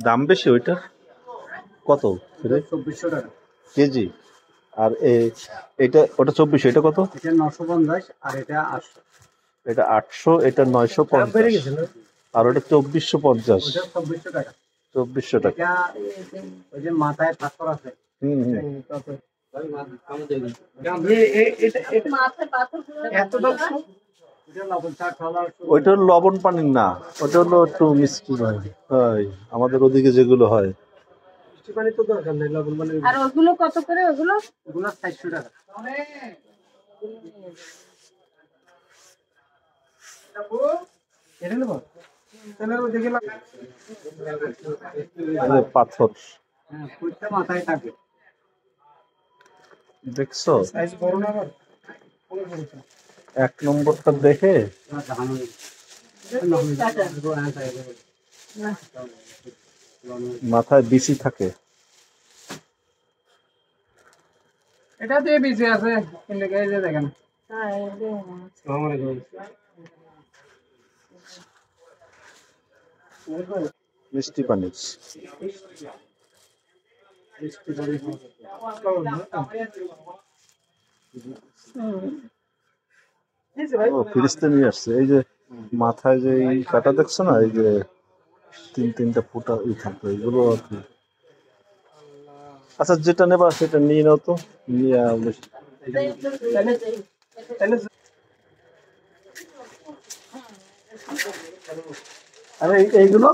দাম বেশি ওইটার কত? 2400 টাকা কেজি। আর এটা ওটা 2400, এটা কত? এটা 950 আর এটা 800। এটা 800, এটা 950 আর ওটা 2450। ওটা 2400 টাকা। 2400 টাকা। ওই যে মাথায় পাথর আছে। ওইটা হলো লবণ পানি না, ওটা হলো একটু মিষ্টি পানি। আমাদের ওদিকে যেগুলো হয়। মিষ্টি পানি তো দরকার নেই, লবণ পানি। আর ওগুলো কত করে? ওগুলো 400 টাকা। পাথর মাথায় থাকে, দেখছো? এক নম্বরটা দেখে মাথায় বিচি থাকে। এটা দিয়ে বিচি আছে, কিন্তু এই যে দেখেন। মিষ্টি পানি। ফিরিস্তে নিয়ে আসছে। এই যে মাথায় যে কাটা দেখছো না, এই যে তিনটা ফুটা থাকবে, এগুলো আর কি। আচ্ছা, যেটা নেবা সেটা নিয়ে নাও তো। আরে এইগুলো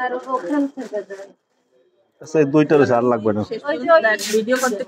আর ওখান থেকে দেবেন। আচ্ছা, এই দুইটা রয়েছে, আর লাগবে না। ভিডিও করতে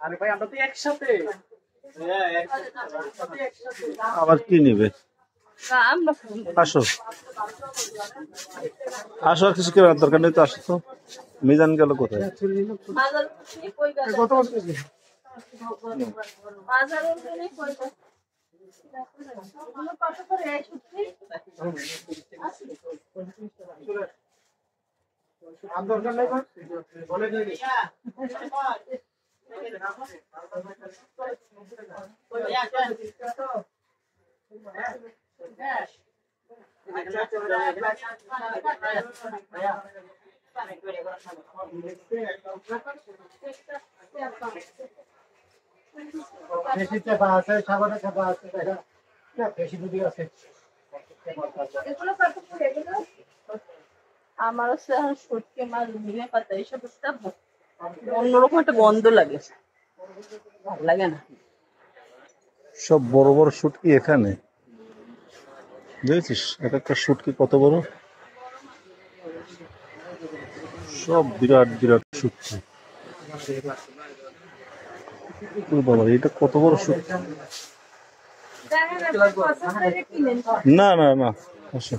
আরে ভাই, আমরা তো একসাথে। আবার কি নিবে? আসো আসো, আর কিছু কেনার দরকার নেই তো। আসো তো। মিজান গেল কোথায়? আমার শুটকি মাছ, ধনে পাতা এইসব অন্যরকম একটা গন্ধ লাগে, ভালো লাগে না। সব বড় বড় শুটকি এখানে দেখেছিস? এক একটা শুটকি কত বড়, সব বিরাট বিরাট শুটকি। বাবা, এটা কত বড় শুটকি! না না না, আসো।